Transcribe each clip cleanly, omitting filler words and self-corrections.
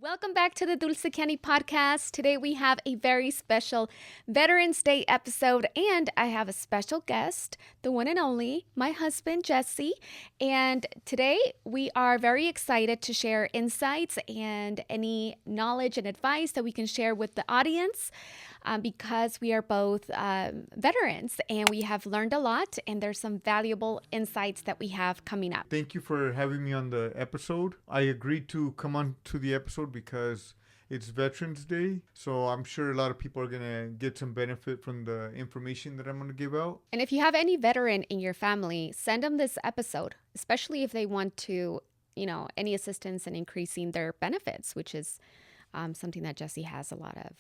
Welcome back to the Dulce Candy podcast. Today we have a very special Veterans Day episode, and I have a special guest, the one and only, my husband, Jesse. And today we are very excited to share insights and any knowledge and advice that we can share with the audience because we are both veterans and we have learned a lot, and there's some valuable insights that we have coming up. Thank you for having me on the episode. I agreed to come on to the episode because it's Veterans Day. So I'm sure a lot of people are going to get some benefit from the information that I'm going to give out. And if you have any veteran in your family, send them this episode, especially if they want to, any assistance in increasing their benefits, which is something that Jesse has a lot of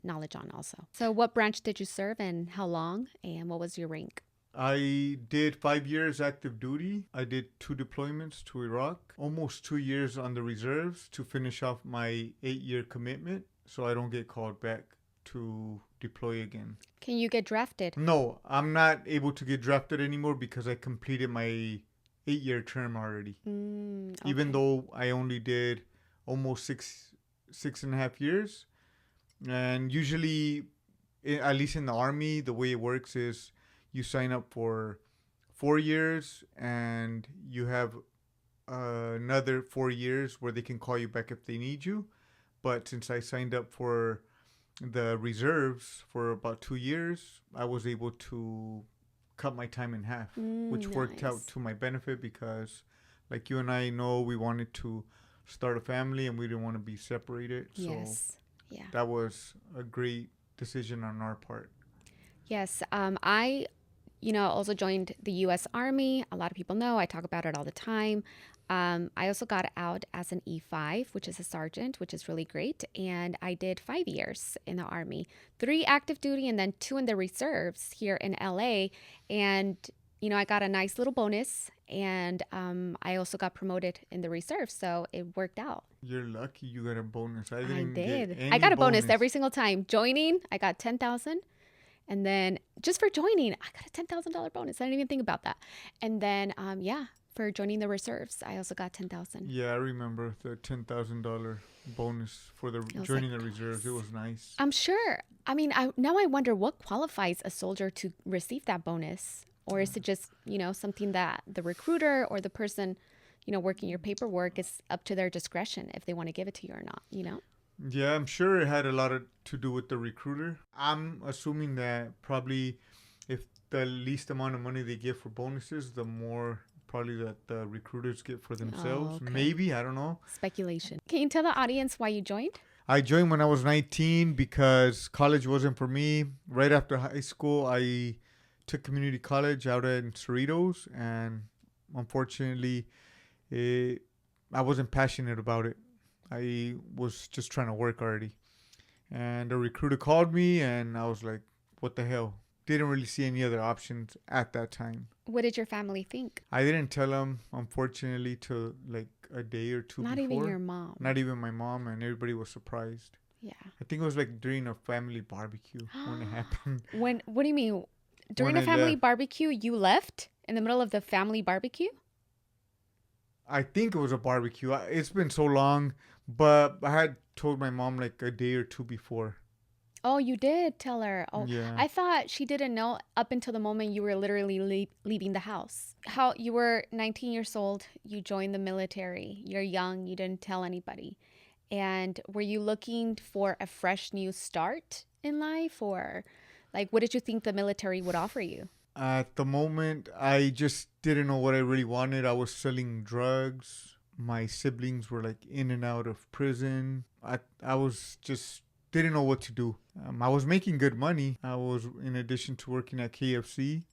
knowledge on also. So what branch did you serve and how long, and what was your rank? I did 5 years active duty. I did 2 deployments to Iraq, almost 2 years on the reserves to finish off my 8-year commitment so I don't get called back to deploy again. Can you get drafted? No, I'm not able to get drafted anymore because I completed my 8-year term already. Okay. Even though I only did almost six and a half years. And usually, at least in the Army, the way it works is you sign up for 4 years and you have another 4 years where they can call you back if they need you. But since I signed up for the reserves for about 2 years, I was able to cut my time in half, which worked out to my benefit because, like you and I know, we wanted to start a family and we didn't want to be separated. Yes. Yeah. That was a great decision on our part. Yes. I also joined the U.S. Army. A lot of people know. I talk about it all the time. I also got out as an E5, which is a sergeant, which is really great. And I did 5 years in the Army, 3 active duty and then 2 in the reserves here in L.A. And, I got a nice little bonus. And I also got promoted in the reserves. So it worked out. You're lucky you got a bonus. I did. Get any I got a bonus bonus every single time. Joining, I got $10,000. And then just for joining, I got a $10,000 bonus. I didn't even think about that. And then, for joining the reserves, I also got $10,000. Yeah, I remember the $10,000 bonus for the joining the reserves. It was nice. I'm sure. I mean, now I wonder what qualifies a soldier to receive that bonus. Or is it just, something that the recruiter or the person, working your paperwork is up to their discretion if they want to give it to you or not, Yeah, I'm sure it had a lot to do with the recruiter. I'm assuming that probably if the least amount of money they give for bonuses, the more probably that the recruiters get for themselves. Oh, okay. Maybe, I don't know. Speculation. Can you tell the audience why you joined? I joined when I was 19 because college wasn't for me. Right after high school, I took community college out in Cerritos, and unfortunately, I wasn't passionate about it. I was just trying to work already. And the recruiter called me and I was like, what the hell? Didn't really see any other options at that time. What did your family think? I didn't tell them, unfortunately, till like a day or two Not before. even your mom. Not even my mom, and everybody was surprised. Yeah. I think it was like during a family barbecue when it happened. What do you mean? During a family barbecue, you left in the middle of the family barbecue? I think it was a barbecue. It's been so long, but I had told my mom like a day or two before. Oh, you did tell her. Oh, yeah. I thought she didn't know up until the moment you were literally leaving the house. How you were 19 years old, you joined the military. You're young, you didn't tell anybody. And were you looking for a fresh new start in life, or like what did you think the military would offer you? At the moment, I just didn't know what I really wanted. I was selling drugs. My siblings were like in and out of prison. I was just didn't know what to do. I was making good money. I was, in addition to working at KFC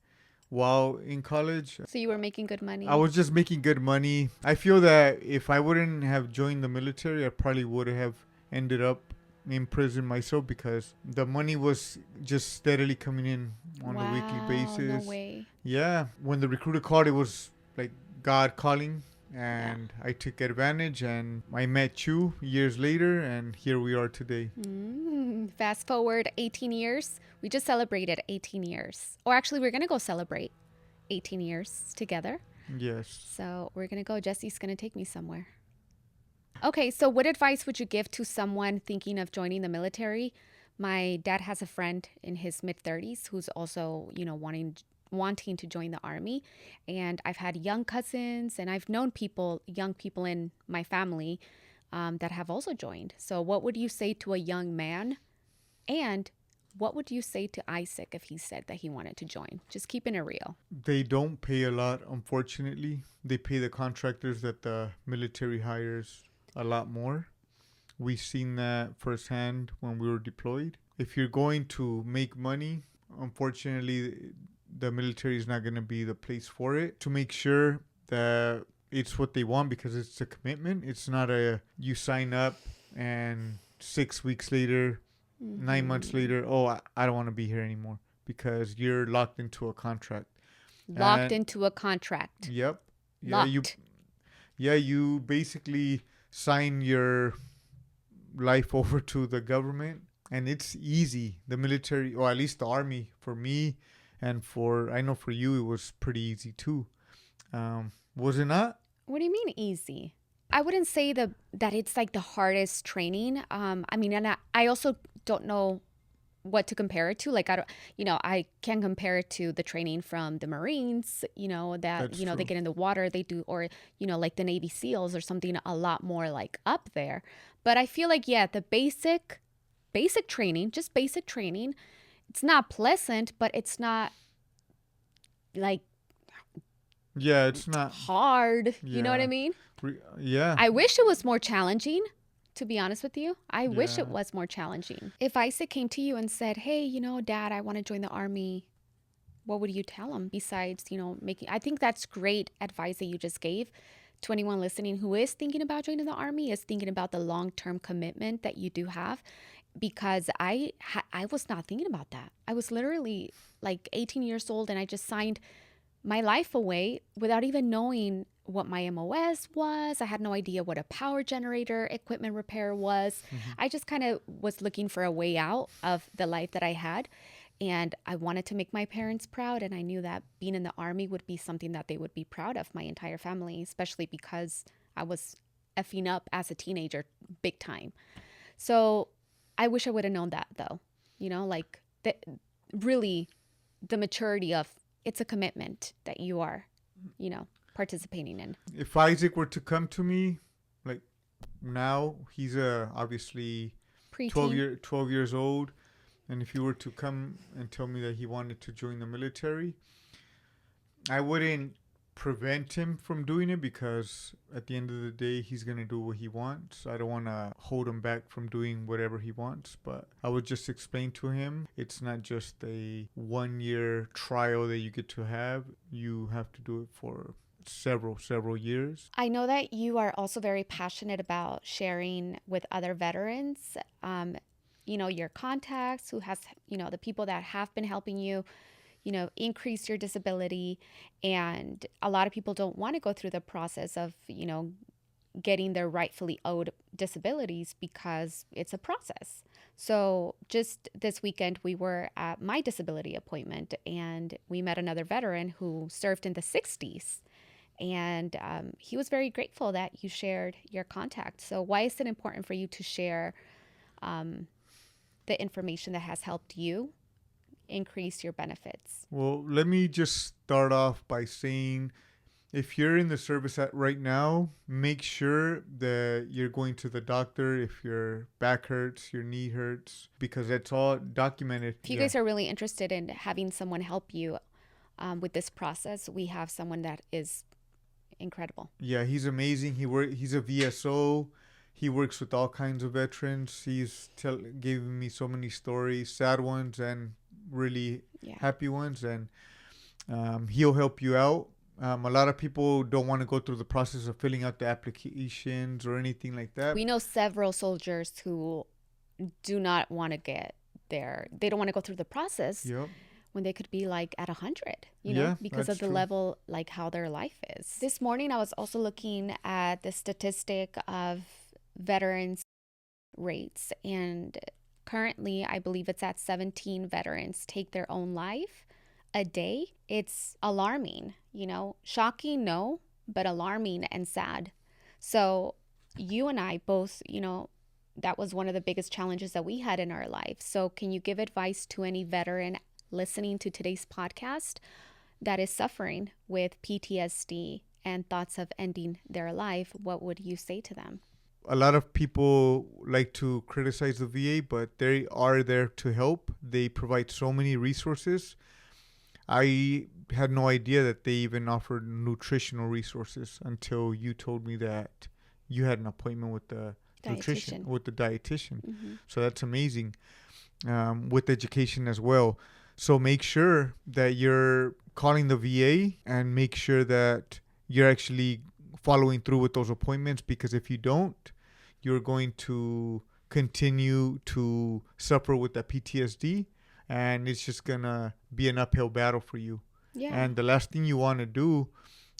while in college. So you were making good money? I was just making good money. I feel that if I wouldn't have joined the military, I probably would have ended up in prison myself because the money was just steadily coming in on a weekly basis. No way. Yeah. When the recruiter called, it was like God calling. And I took advantage and I met you years later and here we are today. Fast forward 18 years. We just celebrated 18 years. Or actually, we're going to go celebrate 18 years together. Yes. So we're going to go. Jesse's going to take me somewhere. Okay, so what advice would you give to someone thinking of joining the military? My dad has a friend in his mid 30s who's also, wanting to join the army, and I've had young cousins and I've known young people in my family that have also joined. So what would you say to a young man, and what would you say to Isaac if he said that he wanted to join? Just keeping it real. They don't pay a lot, unfortunately. They pay the contractors that the military hires a lot more. We've seen that firsthand when we were deployed. If you're going to make money, unfortunately, the military is not going to be the place for it. To make sure that it's what they want, because it's a commitment. It's not a you sign up and 6 weeks later, 9 months later, oh, I don't want to be here anymore, because you're locked into a contract. Locked And into a contract. yep, Locked. you basically sign your life over to the government, and it's easy. The military, or at least the army, for me, and I know for you, it was pretty easy too. Was it not? What do you mean easy? I wouldn't say that it's like the hardest training. I mean, and I also don't know what to compare it to. Like, I don't, I can compare it to the training from the Marines, that, That's they true. get in the water, they do, or, like the Navy SEALs or something a lot more like up there. But I feel like, yeah, the basic training, just basic training, it's not pleasant, but it's not like Yeah, it's not. hard. You know what I Yeah, mean? yeah, I wish it was more challenging, to be honest with you. I wish it yeah. was more challenging. If Isaac came to you and said, hey, Dad, I want to join the army, what would you tell him besides, making, I think that's great advice that you just gave to anyone listening who is thinking about joining the army, is thinking about the long-term commitment that you do have. Because I was not thinking about that. I was literally like 18 years old and I just signed my life away without even knowing what my MOS was. I had no idea what a power generator equipment repair was. I just kind of was looking for a way out of the life that I had. And I wanted to make my parents proud. And I knew that being in the army would be something that they would be proud of, my entire family, especially because I was effing up as a teenager big time. So I wish I would have known that, though, like really the maturity of it's a commitment that you are, participating in. If Isaac were to come to me, like now, he's obviously Preteen. 12 years old, and if he were to come and tell me that he wanted to join the military, I wouldn't prevent him from doing it, because at the end of the day, he's going to do what he wants. I don't want to hold him back from doing whatever he wants, but I would just explain to him it's not just a 1 year trial that you get to have. You have to do it for several years. I know that you are also very passionate about sharing with other veterans, your contacts, who has, the people that have been helping you, increase your disability. And a lot of people don't want to go through the process of, getting their rightfully owed disabilities because it's a process. So just this weekend, we were at my disability appointment and we met another veteran who served in the 60s. And he was very grateful that you shared your contact. So why is it important for you to share the information that has helped you increase your benefits? Well, let me just start off by saying, if you're in the service right now, make sure that you're going to the doctor if your back hurts, your knee hurts, because that's all documented. If you guys are really interested in having someone help you with this process, we have someone that is incredible. Yeah, he's amazing. He's a VSO. He works with all kinds of veterans. He's giving me so many stories, sad ones and really happy ones, and he'll help you out. A lot of people don't want to go through the process of filling out the applications or anything like that. We know several soldiers who do not want to get there. They don't want to go through the process. Yep. When they could be like at 100, because of the true. level, like how their life is. This morning, I was also looking at the statistic of veterans rates, and currently, I believe it's at 17 veterans take their own life a day. It's alarming, shocking, no, but alarming and sad. So you and I both, that was one of the biggest challenges that we had in our life. So, can you give advice to any veteran listening to today's podcast that is suffering with PTSD and thoughts of ending their life? What would you say to them? A lot of people like to criticize the VA, but they are there to help. They provide so many resources. I had no idea that they even offered nutritional resources until you told me that you had an appointment with the Dietitian. dietitian. Mm-hmm. So that's amazing. With education as well. So make sure that you're calling the VA and make sure that you're actually following through with those appointments, because if you don't, you're going to continue to suffer with that PTSD, and it's just going to be an uphill battle for you. Yeah. And the last thing you want to do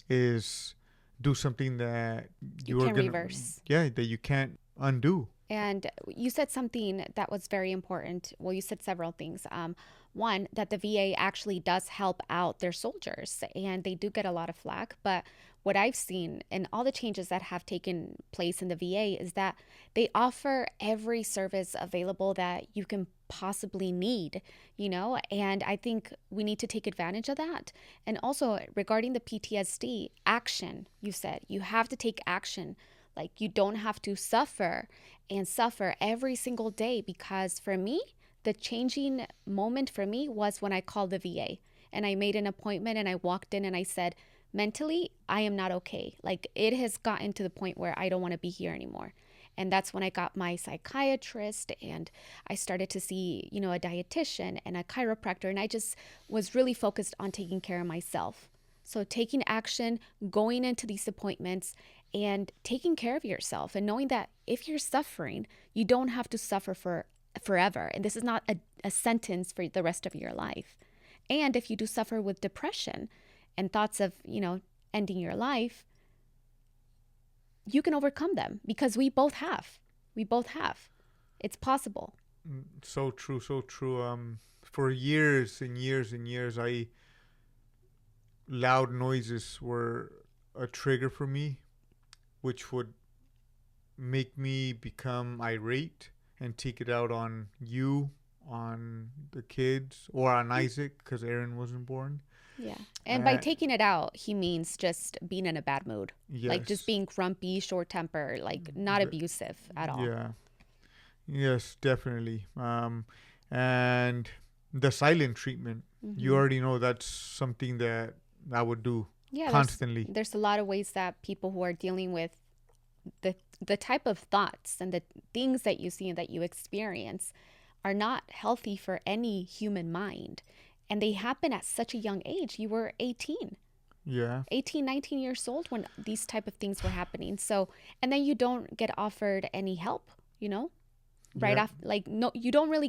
is do something that you can reverse. Yeah, that you can't undo. And you said something that was very important. Well, you said several things. One, that the VA actually does help out their soldiers, and they do get a lot of flack. But what I've seen and all the changes that have taken place in the VA is that they offer every service available that you can possibly need, and I think we need to take advantage of that. And also regarding the PTSD, action, you said you have to take action. Like, you don't have to suffer and suffer every single day, because for me, the changing moment for me was when I called the VA and I made an appointment and I walked in and I said, mentally, I am not okay. Like, it has gotten to the point where I don't want to be here anymore. And that's when I got my psychiatrist, and I started to see, a dietitian and a chiropractor. And I just was really focused on taking care of myself. So taking action, going into these appointments, and taking care of yourself, and knowing that if you're suffering, you don't have to suffer for forever. And this is not a sentence for the rest of your life. And if you do suffer with depression and thoughts of, ending your life, you can overcome them, because we both have. It's possible. So true, so true. For years and years and years, loud noises were a trigger for me, which would make me become irate and take it out on you, on the kids, or on Isaac, because Aaron wasn't born. Yeah. And by taking it out, he means just being in a bad mood. Yes. Like, just being grumpy, short temper, like not abusive at all. Yeah. Yes, definitely. And the silent treatment, you already know that's something that I would do constantly. There's a lot of ways that people who are dealing with the type of thoughts and the things that you see and that you experience are not healthy for any human mind. And they happen at such a young age. You were 18. Yeah. 18, 19 years old when these type of things were happening. So, and then you don't get offered any help, right off. Like, no, you don't really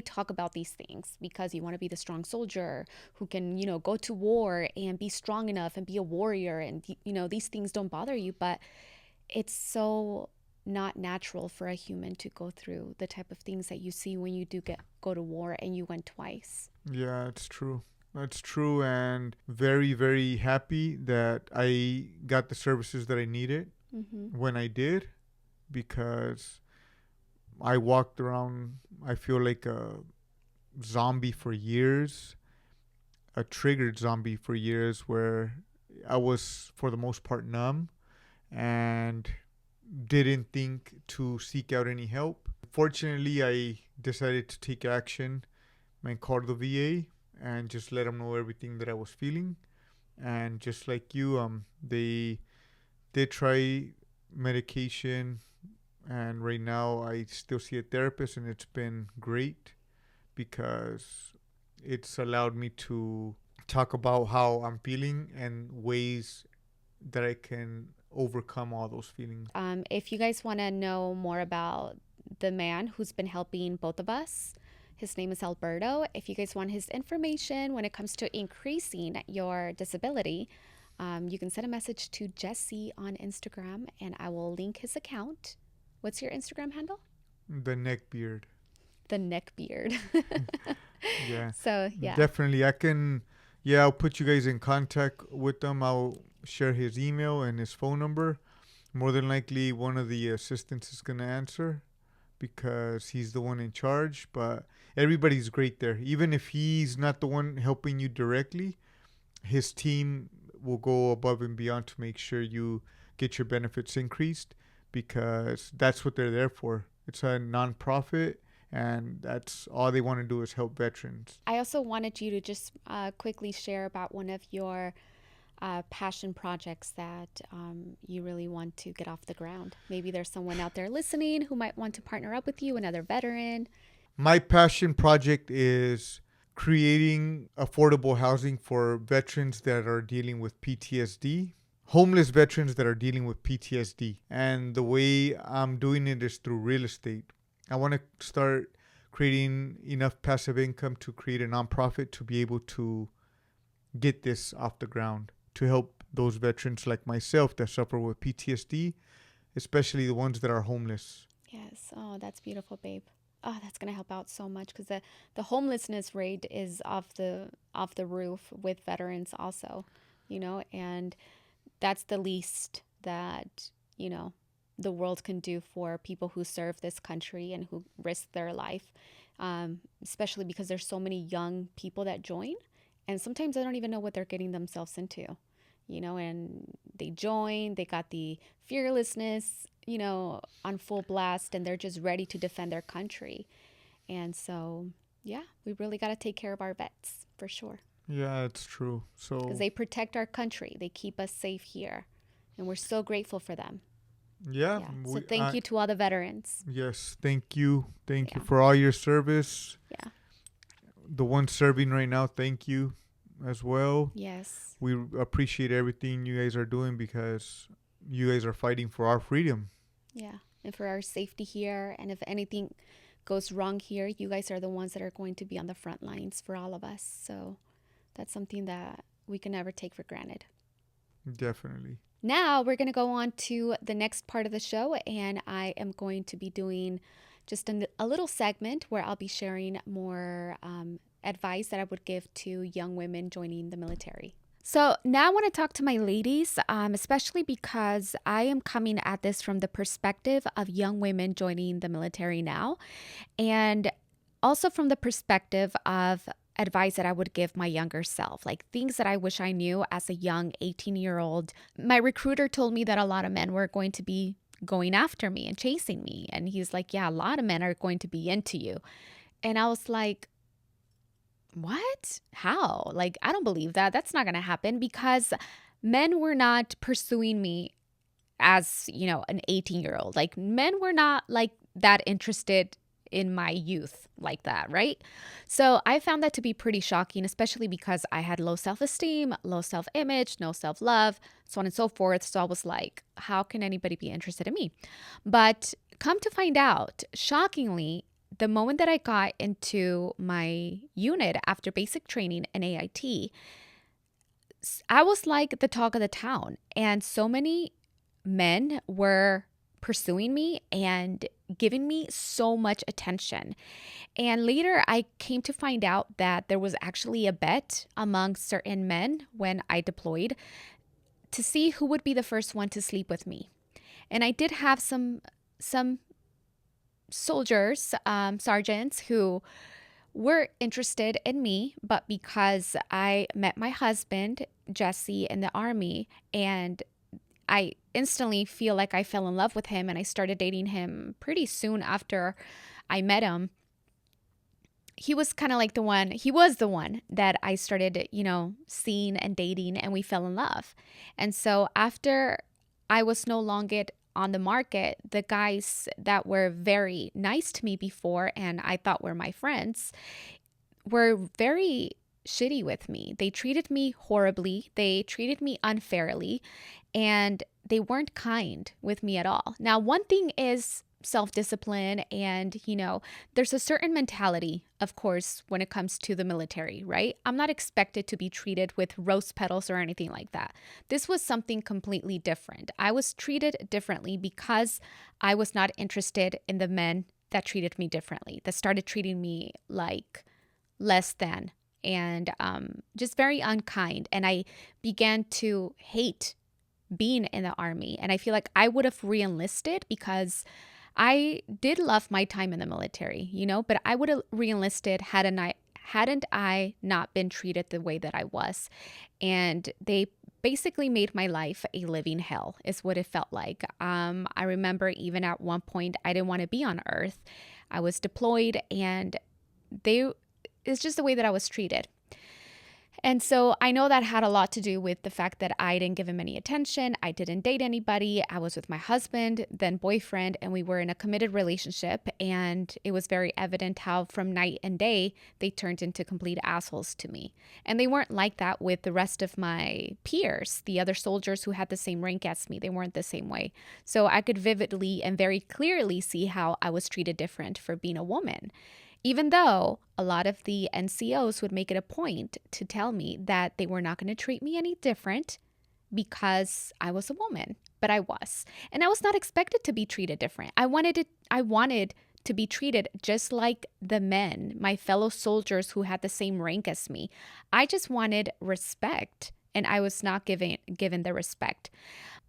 talk about these things, because you want to be the strong soldier who can, go to war and be strong enough and be a warrior. And, these things don't bother you, but it's so not natural for a human to go through the type of things that you see when you do go to war, and you went twice. Yeah, it's true. That's true. And very, very happy that I got the services that I needed when I did, because I walked around, I feel like a zombie for years, a triggered zombie for years, where I was, for the most part, numb and didn't think to seek out any help. Fortunately, I decided to take action and call the VA and just let them know everything that I was feeling. And just like you, they did try medication, and right now I still see a therapist, and it's been great, because it's allowed me to talk about how I'm feeling and ways that I can overcome all those feelings. If you guys want to know more about the man who's been helping both of us, his name is Alberto. If you guys want his information when it comes to increasing your disability, you can send a message to Jesse on Instagram, and I will link his account. What's your Instagram handle? The neck beard. The neck beard. Yeah. So, yeah. Definitely. I'll put you guys in contact with them. I'll share his email and his phone number. More than likely, one of the assistants is going to answer because he's the one in charge. But everybody's great there. Even if he's not the one helping you directly, his team will go above and beyond to make sure you get your benefits increased because that's what they're there for. It's a nonprofit, and that's all they want to do is help veterans. I also wanted you to just quickly share about one of your passion projects that you really want to get off the ground. Maybe there's someone out there listening who might want to partner up with you, another veteran. My passion project is creating affordable housing for veterans that are dealing with PTSD, homeless veterans that are dealing with PTSD. And the way I'm doing it is through real estate. I want to start creating enough passive income to create a nonprofit to be able to get this off the ground, to help those veterans like myself that suffer with PTSD, especially the ones that are homeless. Yes. Oh, that's beautiful, babe. Oh, that's gonna help out so much because the homelessness rate is off the roof with veterans also, and that's the least that the world can do for people who serve this country and who risk their life, especially because there's so many young people that join, and sometimes they don't even know what they're getting themselves into, and they join, they got the fearlessness, on full blast, and they're just ready to defend their country. And so, yeah, we really got to take care of our vets for sure. Yeah, it's true. Because So, they protect our country, they keep us safe here, and we're so grateful for them. yeah, Yeah. So, thank you to all the veterans. yes, thank you. Thank you Yeah. for all your service. Yeah. The ones serving right now, thank you as well. Yes. We appreciate everything you guys are doing because you guys are fighting for our freedom. Yeah. And for our safety here. And if anything goes wrong here, you guys are the ones that are going to be on the front lines for all of us. So that's something that we can never take for granted. Definitely. Now we're going to go on to the next part of the show, and I am going to be doing just a little segment where I'll be sharing more advice that I would give to young women joining the military. So now I want to talk to my ladies, especially because I am coming at this from the perspective of young women joining the military now, and also from the perspective of advice that I would give my younger self, like things that I wish I knew as a young 18-year-old. My recruiter told me that a lot of men were going to be going after me and chasing me. And he's like, yeah, a lot of men are going to be into you. And I was like, what? How? Like, I don't believe that. That's not going to happen because men were not pursuing me as, an 18-year-old. Like, men were not like that interested in my youth like that, right? So I found that to be pretty shocking, especially because I had low self-esteem, low self-image, no self-love, so on and so forth. So I was like, how can anybody be interested in me? But come to find out, shockingly, the moment that I got into my unit after basic training in AIT, I was like the talk of the town. And so many men were pursuing me and giving me so much attention. And later I came to find out that there was actually a bet among certain men when I deployed to see who would be the first one to sleep with me. And I did have some soldiers, sergeants who were interested in me, but because I met my husband, Jesse, in the Army, and I instantly feel like I fell in love with him, and I started dating him pretty soon after I met him. He was kind of like he was the one that I started, seeing and dating, and we fell in love. And so after I was no longer on the market, the guys that were very nice to me before and I thought were my friends were very shitty with me. They treated me horribly. They treated me unfairly, and they weren't kind with me at all. Now, one thing is self-discipline, and there's a certain mentality, of course, when it comes to the military, right? I'm not expected to be treated with rose petals or anything like that. This was something completely different. I was treated differently because I was not interested in the men that treated me differently, that started treating me like less than, and just very unkind. And I began to hate being in the Army. And I feel like I would have re-enlisted because I did love my time in the military, but I would have re-enlisted hadn't I not been treated the way that I was. And they basically made my life a living hell is what it felt like. I remember even at one point, I didn't want to be on Earth. I was deployed and it's just the way that I was treated. And so I know that had a lot to do with the fact that I didn't give him any attention. I didn't date anybody. I was with my husband, then boyfriend, and we were in a committed relationship. And it was very evident how from night and day, they turned into complete assholes to me. And they weren't like that with the rest of my peers, the other soldiers who had the same rank as me. They weren't the same way. So I could vividly and very clearly see how I was treated different for being a woman. Even though a lot of the NCOs would make it a point to tell me that they were not going to treat me any different because I was a woman, but I was. And I was not expected to be treated different. I wanted to be treated just like the men, my fellow soldiers who had the same rank as me. I just wanted respect, and I was not given the respect.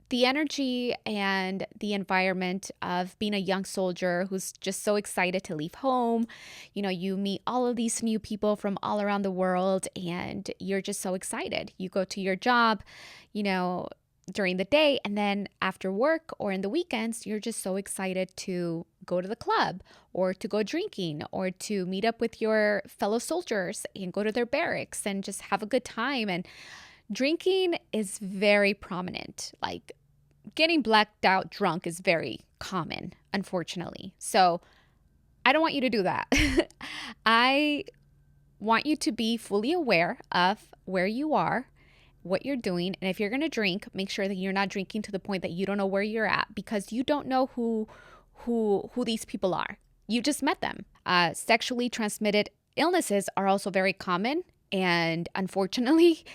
The energy and the environment of being a young soldier who's just so excited to leave home. You meet all of these new people from all around the world and you're just so excited. You go to your job, during the day, and then after work or in the weekends, you're just so excited to go to the club or to go drinking or to meet up with your fellow soldiers and go to their barracks and just have a good time. And drinking is very prominent. Like, getting blacked out drunk is very common, unfortunately. So I don't want you to do that. I want you to be fully aware of where you are, what you're doing. And if you're going to drink, make sure that you're not drinking to the point that you don't know where you're at, because you don't know who these people are. You just met them. Sexually transmitted illnesses are also very common. And unfortunately,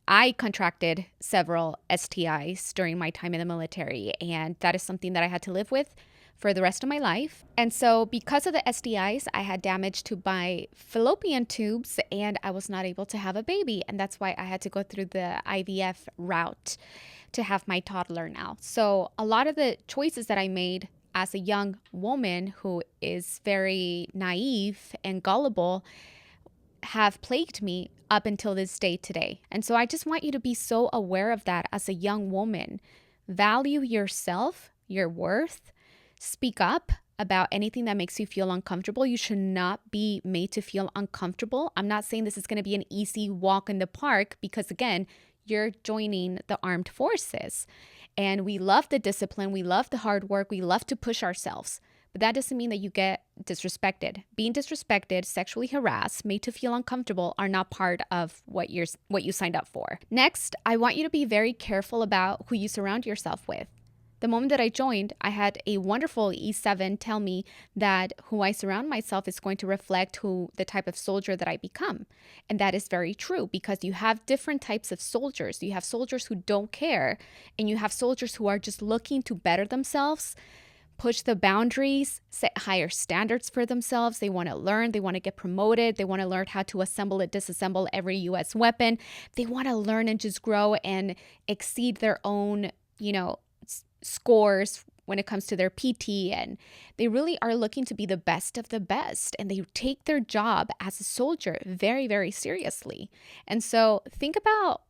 I contracted several STIs during my time in the military, and that is something that I had to live with for the rest of my life. And so because of the STIs, I had damage to my fallopian tubes and I was not able to have a baby. And that's why I had to go through the IVF route to have my toddler now. So a lot of the choices that I made as a young woman who is very naive and gullible have plagued me up until this day today. And so I just want you to be so aware of that as a young woman. Value yourself, your worth. Speak up about anything that makes you feel uncomfortable. You should not be made to feel uncomfortable. I'm not saying this is going to be an easy walk in the park because, again, you're joining the armed forces. And we love the discipline. We love the hard work. We love to push ourselves. But that doesn't mean that you get disrespected. Being disrespected, sexually harassed, made to feel uncomfortable are not part of what you signed up for. Next, I want you to be very careful about who you surround yourself with. The moment that I joined, I had a wonderful E7 tell me that who I surround myself is going to reflect the type of soldier that I become. And that is very true because you have different types of soldiers. You have soldiers who don't care, and you have soldiers who are just looking to better themselves, push the boundaries, set higher standards for themselves. They want to learn. They want to get promoted. They want to learn how to assemble and disassemble every U.S. weapon. They want to learn and just grow and exceed their own, scores when it comes to their PT. And they really are looking to be the best of the best. And they take their job as a soldier very, very seriously. And so think about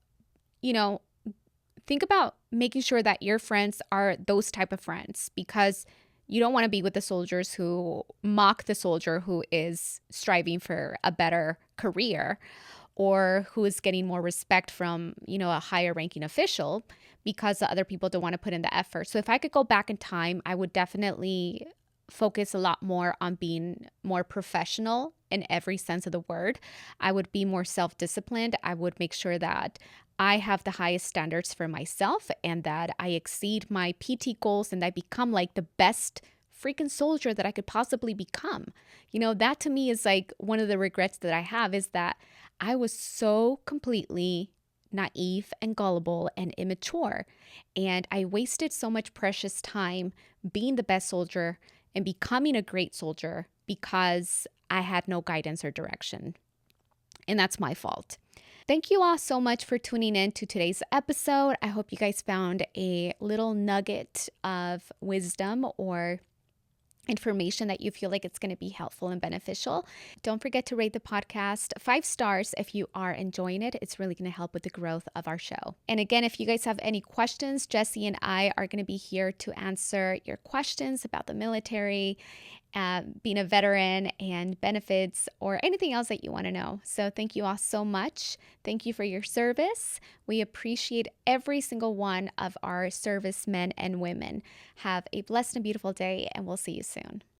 making sure that your friends are those type of friends, because you don't want to be with the soldiers who mock the soldier who is striving for a better career or who is getting more respect from, a higher ranking official because the other people don't want to put in the effort. So if I could go back in time, I would definitely focus a lot more on being more professional in every sense of the word. I would be more self-disciplined. I would make sure that I have the highest standards for myself and that I exceed my PT goals and I become like the best freaking soldier that I could possibly become. That to me is like one of the regrets that I have, is that I was so completely naive and gullible and immature. And I wasted so much precious time being the best soldier and becoming a great soldier because I had no guidance or direction. And that's my fault. Thank you all so much for tuning in to today's episode. I hope you guys found a little nugget of wisdom or information that you feel like it's going to be helpful and beneficial. Don't forget to rate the podcast 5 stars if you are enjoying it. It's really going to help with the growth of our show. And again, if you guys have any questions, Jesse and I are going to be here to answer your questions about the military, being a veteran, and benefits, or anything else that you want to know. So thank you all so much. Thank you for your service. We appreciate every single one of our servicemen and women. Have a blessed and beautiful day, and we'll see you soon.